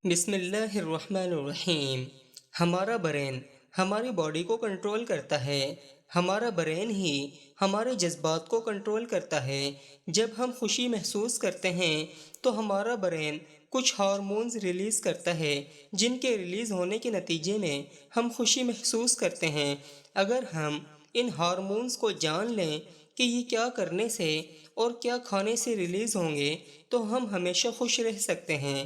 بسم اللہ الرحمن الرحیم۔ ہمارا برین ہماری باڈی کو کنٹرول کرتا ہے۔ ہمارا برین ہی ہمارے جذبات کو کنٹرول کرتا ہے۔ جب ہم خوشی محسوس کرتے ہیں تو ہمارا برین کچھ ہارمونز ریلیز کرتا ہے جن کے ریلیز ہونے کے نتیجے میں ہم خوشی محسوس کرتے ہیں۔ اگر ہم ان ہارمونز کو جان لیں کہ یہ کیا کرنے سے اور کیا کھانے سے ریلیز ہوں گے تو ہم ہمیشہ خوش رہ سکتے ہیں۔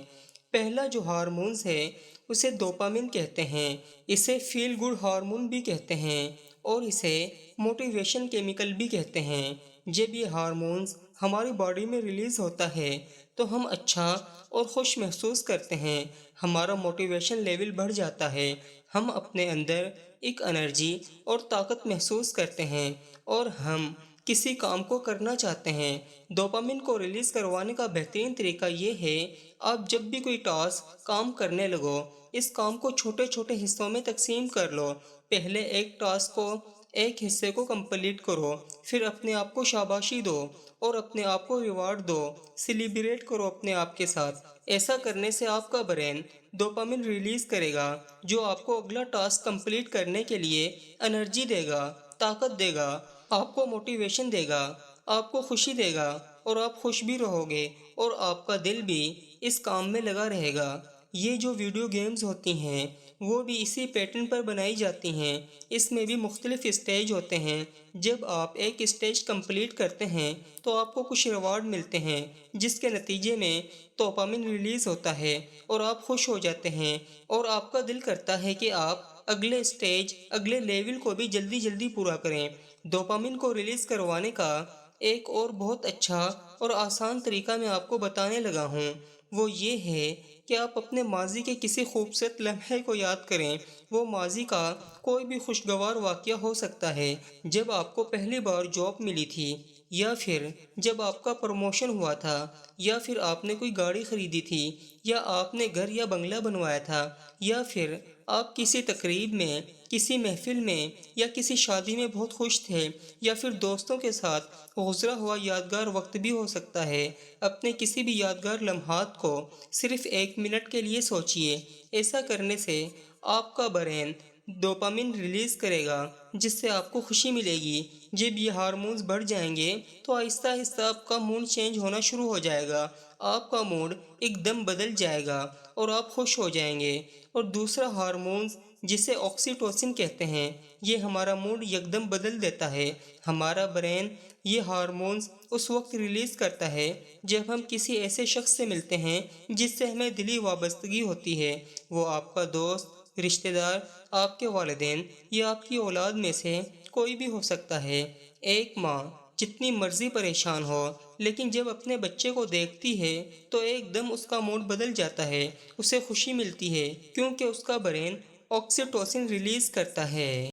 پہلا جو ہارمونز ہے اسے ڈوپامن کہتے ہیں۔ اسے فیل گڈ ہارمون بھی کہتے ہیں اور اسے موٹیویشن کیمیکل بھی کہتے ہیں۔ جب یہ ہارمونز ہماری باڈی میں ریلیز ہوتا ہے تو ہم اچھا اور خوش محسوس کرتے ہیں۔ ہمارا موٹیویشن لیول بڑھ جاتا ہے۔ ہم اپنے اندر ایک انرجی اور طاقت محسوس کرتے ہیں اور ہم کسی کام کو کرنا چاہتے ہیں۔ ڈوپامن کو ریلیز کروانے کا بہترین طریقہ یہ ہے، آپ جب بھی کوئی ٹاسک کام کرنے لگو اس کام کو چھوٹے چھوٹے حصوں میں تقسیم کر لو۔ پہلے ایک ٹاسک کو ایک حصے کو کمپلیٹ کرو، پھر اپنے آپ کو شاباشی دو اور اپنے آپ کو ریوارڈ دو، سیلیبریٹ کرو اپنے آپ کے ساتھ۔ ایسا کرنے سے آپ کا برین ڈوپامن ریلیز کرے گا جو آپ کو اگلا ٹاسک کمپلیٹ کرنے کے لیے انرجی دے گا، طاقت دے گا، آپ کو موٹیویشن دے گا، آپ کو خوشی دے گا اور آپ خوش بھی رہو گے اور آپ کا دل بھی اس کام میں لگا رہے گا۔ یہ جو ویڈیو گیمز ہوتی ہیں وہ بھی اسی پیٹرن پر بنائی جاتی ہیں۔ اس میں بھی مختلف اسٹیج ہوتے ہیں۔ جب آپ ایک اسٹیج کمپلیٹ کرتے ہیں تو آپ کو کچھ ریوارڈ ملتے ہیں جس کے نتیجے میں ڈوپامن ریلیز ہوتا ہے اور آپ خوش ہو جاتے ہیں اور آپ کا دل کرتا ہے کہ آپ اگلے اسٹیج اگلے لیول کو بھی جلدی جلدی پورا کریں۔ ڈوپامن کو ریلیز کروانے کا ایک اور بہت اچھا اور آسان طریقہ میں آپ کو بتانے لگا ہوں، وہ یہ ہے کہ آپ اپنے ماضی کے کسی خوبصورت لمحے کو یاد کریں۔ وہ ماضی کا کوئی بھی خوشگوار واقعہ ہو سکتا ہے، جب آپ کو پہلی بار جاب ملی تھی، یا پھر جب آپ کا پروموشن ہوا تھا، یا پھر آپ نے کوئی گاڑی خریدی تھی، یا آپ نے گھر یا بنگلہ بنوایا تھا، یا پھر آپ کسی تقریب میں، کسی محفل میں یا کسی شادی میں بہت خوش تھے، یا پھر دوستوں کے ساتھ گزرا ہوا یادگار وقت بھی ہو سکتا ہے۔ اپنے کسی بھی یادگار لمحات کو صرف 1 منٹ کے لیے سوچئے۔ ایسا کرنے سے آپ کا برین ڈوپامن ریلیز کرے گا جس سے آپ کو خوشی ملے گی۔ جب یہ ہارمونز بڑھ جائیں گے تو آہستہ آہستہ آپ کا موڈ چینج ہونا شروع ہو جائے گا۔ آپ کا موڈ ایک دم بدل جائے گا اور آپ خوش ہو جائیں گے۔ اور دوسرا ہارمونز جسے آکسیٹوسن کہتے ہیں، یہ ہمارا موڈ یکدم بدل دیتا ہے۔ ہمارا برین یہ ہارمونز اس وقت ریلیز کرتا ہے جب ہم کسی ایسے شخص سے ملتے ہیں جس سے ہمیں دلی وابستگی ہوتی ہے۔ وہ آپ کا دوست، رشتہ دار، آپ کے والدین یا آپ کی اولاد میں سے کوئی بھی ہو سکتا ہے۔ ایک ماں جتنی مرضی پریشان ہو لیکن جب اپنے بچے کو دیکھتی ہے تو ایک دم اس کا موڈ بدل جاتا ہے، اسے خوشی ملتی ہے کیونکہ اس کا برین آکسیٹوسن ریلیز کرتا ہے۔